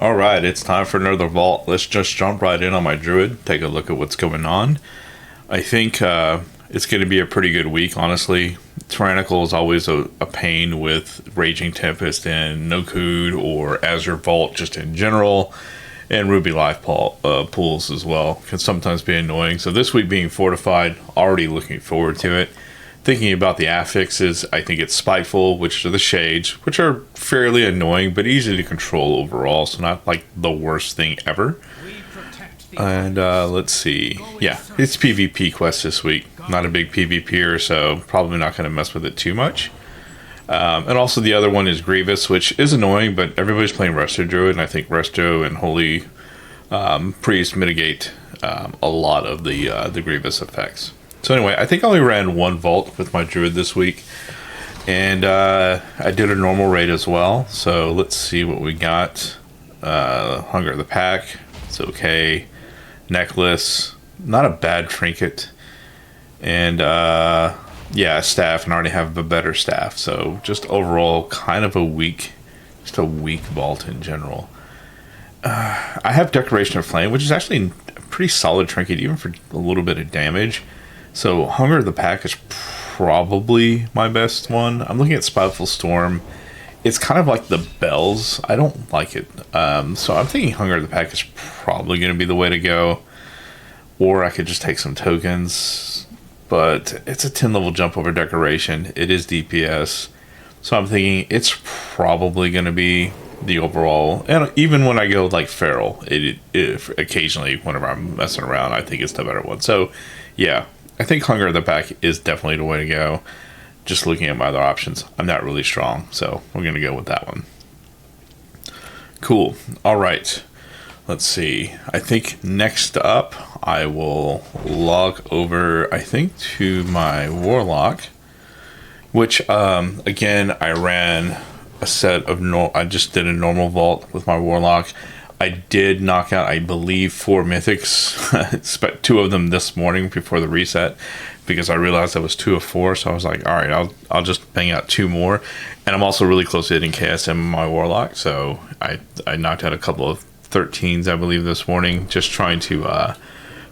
All right, it's time for another vault. Let's just jump right in on my Druid, take a look at what's going on. I think it's going to be a pretty good week, honestly. Tyrannical is always a pain with Raging Tempest and Nokud or Azure Vault just in general. And Ruby Life pools as well can sometimes be annoying. So this week being Fortified, already looking forward to it. Thinking about the affixes, I think it's Spiteful, which are the shades, which are fairly annoying, but easy to control overall, so not like the worst thing ever. And let's see. Yeah, it's PvP quest this week. Not a big PvPer, so probably not going to mess with it too much. And also the other one is Grievous, which is annoying, but everybody's playing Resto Druid, and I think Resto and Holy Priest mitigate a lot of the Grievous effects. So anyway, I think I only ran one vault with my Druid this week. And I did a normal raid as well. So let's see what we got. Hunger of the Pack. It's okay. Necklace. Not a bad trinket. And yeah, staff. And I already have a better staff. So just overall kind of a weak vault in general. I have Decoration of Flame, which is actually a pretty solid trinket even for a little bit of damage. So Hunger of the Pack is probably my best one. I'm looking at Spiteful Storm. It's kind of like the bells. I don't like it. So I'm thinking Hunger of the Pack is probably going to be the way to go. Or I could just take some tokens. But it's a 10 level jump over Decoration. It is DPS. So I'm thinking it's probably going to be the overall. And even when I go like Feral, it occasionally whenever I'm messing around, I think it's the better one. So yeah. I think Hunger of the Pack is definitely the way to go. Just looking at my other options, I'm not really strong, so we're going to go with that one. Cool. All right. Let's see. I think next up, I will log over, I think, to my Warlock, which, again, I ran a set of I just did a normal vault with my Warlock. I did knock out, I believe, 4 Mythics, 2 of them this morning before the reset, because I realized I was 2 of 4, so I was like, all right, I'll just bang out 2 more. And I'm also really close to hitting KSM in my Warlock, so I knocked out a couple of 13s, I believe, this morning, just trying to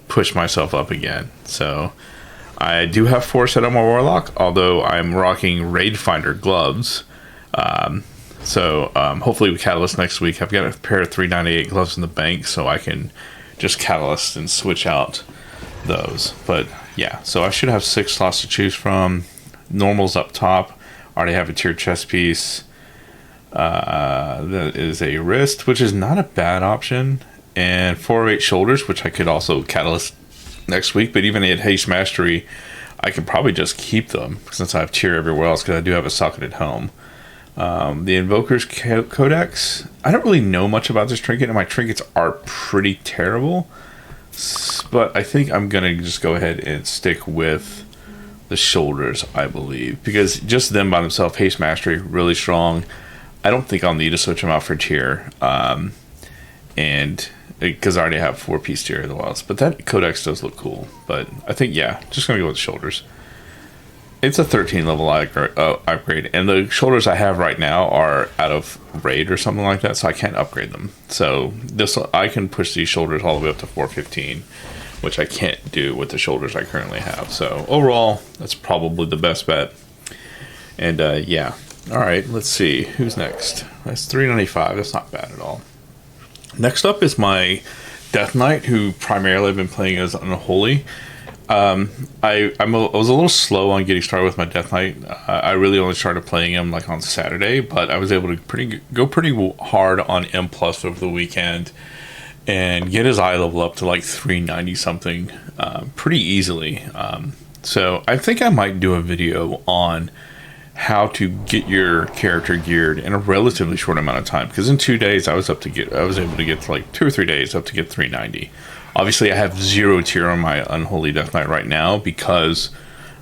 push myself up again. So I do have 4 set on my Warlock, although I'm rocking Raid Finder gloves. So hopefully with Catalyst next week, I've got a pair of 398 gloves in the bank, so I can just Catalyst and switch out those. But yeah, so I should have 6 slots to choose from. Normals up top. Already have a tiered chest piece. That is a wrist, which is not a bad option. And 408 shoulders, which I could also Catalyst next week. But even at Haste Mastery, I could probably just keep them since I have tier everywhere else, because I do have a socket at home. The Invoker's Codex, I don't really know much about this trinket, and my trinkets are pretty terrible, but I think I'm going to just go ahead and stick with the shoulders, I believe, because just them by themselves, Haste Mastery, really strong. I don't think I'll need to switch them out for tier, and because I already have 4-piece tier otherwise, but that Codex does look cool. But I think, yeah, just going to go with shoulders. It's a 13 level upgrade, and the shoulders I have right now are out of raid or something like that, so I can't upgrade them. So I can push these shoulders all the way up to 415, which I can't do with the shoulders I currently have. So overall, that's probably the best bet. And yeah, all right, let's see who's next. That's 395. That's not bad at all. Next up is my Death Knight, who primarily I've been playing as Unholy. I was a little slow on getting started with my Death Knight. I really only started playing him like on Saturday, but I was able to go pretty hard on M+ over the weekend and get his eye level up to like 390 something pretty easily. So I think I might do a video on how to get your character geared in a relatively short amount of time, because in 2 days I was able to get to like 2 or 3 days up to get 390. Obviously, I have 0 tier on my Unholy Death Knight right now because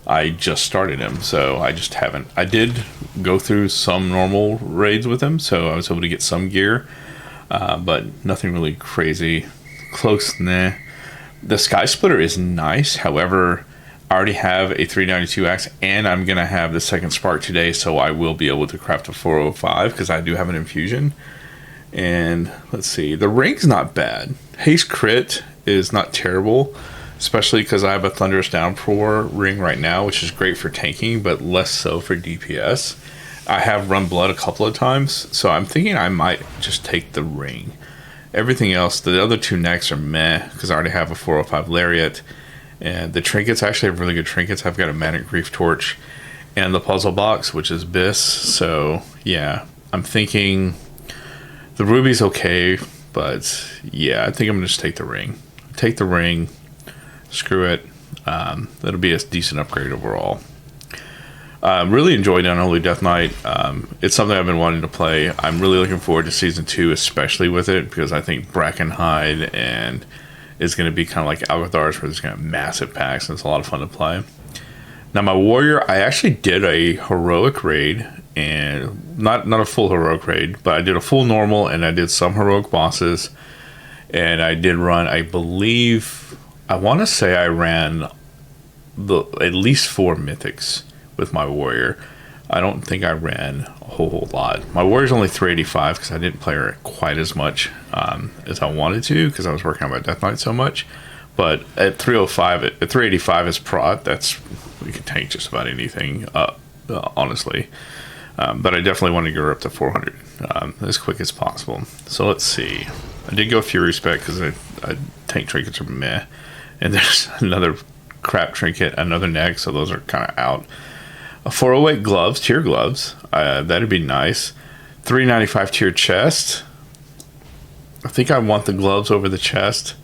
I just started him, so I just haven't. I did go through some normal raids with him, so I was able to get some gear, but nothing really crazy. Close, nah. The Sky Splitter is nice, however, I already have a 392 axe, and I'm going to have the second spark today, so I will be able to craft a 405, because I do have an infusion. And let's see, the ring's not bad. Haste crit is not terrible, especially because I have a Thunderous Downpour ring right now, which is great for tanking, but less so for DPS. I have run blood a couple of times, so I'm thinking I might just take the ring. Everything else, the other two necks are meh, because I already have a 405 Lariat. And the trinkets, actually have really good trinkets. I've got a Manic Grief Torch and the Puzzle Box, which is Biss. So, yeah, I'm thinking the Ruby's okay, but yeah, I think I'm going to just take the ring. Take the ring, screw it. That'll be a decent upgrade overall. Really enjoyed Unholy Death Knight. It's something I've been wanting to play. I'm really looking forward to Season 2, especially with it, because I think Brackenhide and is going to be kind of like Algothar's, where there's going to have massive packs, and it's a lot of fun to play. Now, my Warrior, I actually did a Heroic raid, and not a full Heroic raid, but I did a full normal, and I did some Heroic bosses, and I did run, I believe, I want to say I ran at least 4 Mythics with my Warrior. I don't think I ran a whole lot. My Warrior's only 385 because I didn't play her quite as much as I wanted to, because I was working on my Death Knight so much. But at 305, at 385 as prot, we can tank just about anything, honestly. But I definitely want to get her up to 400 as quick as possible. So let's see. I did go Fury Spec because I tank trinkets are meh. And there's another crap trinket, another neck, so those are kind of out. A 408 gloves, tier gloves. That'd be nice. 395 tier chest. I think I want the gloves over the chest,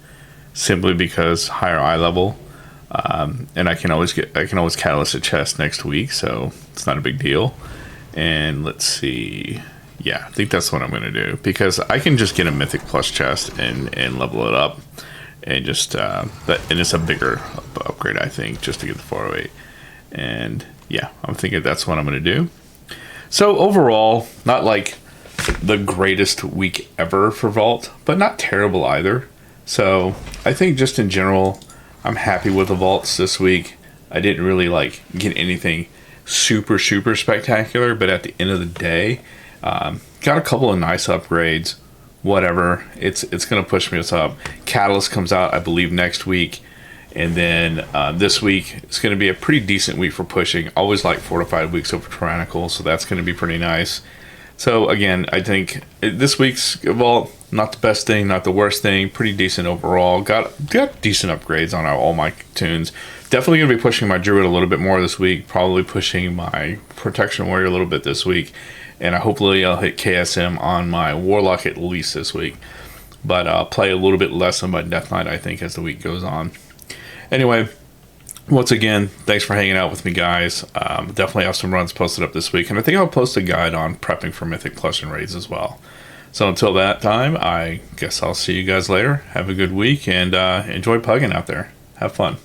simply because higher eye level. And I can always catalyst a chest next week, so it's not a big deal. And let's see. Yeah, I think that's what I'm going to do, because I can just get a Mythic Plus chest and level it up. And just and it's a bigger upgrade, I think, just to get the 408. And yeah, I'm thinking that's what I'm going to do. So overall, not like the greatest week ever for Vault, but not terrible either. So I think just in general, I'm happy with the Vaults this week. I didn't really get anything super spectacular, but at the end of the day, got a couple of nice upgrades. Whatever, it's going to push me up. Catalyst comes out, I believe, next week. And then this week, it's going to be a pretty decent week for pushing. Always like 4 to 5 weeks over Tyrannical, so that's going to be pretty nice. So again, I think this week's Vault, not the best thing, not the worst thing. Pretty decent overall. Got decent upgrades on all my tunes. Definitely going to be pushing my Druid a little bit more this week. Probably pushing my Protection Warrior a little bit this week. And hopefully I'll hit KSM on my Warlock at least this week. But I'll play a little bit less on my Death Knight, I think, as the week goes on. Anyway, once again, thanks for hanging out with me, guys. Definitely have some runs posted up this week. And I think I'll post a guide on prepping for Mythic Plus and raids as well. So until that time, I guess I'll see you guys later. Have a good week and enjoy pugging out there. Have fun.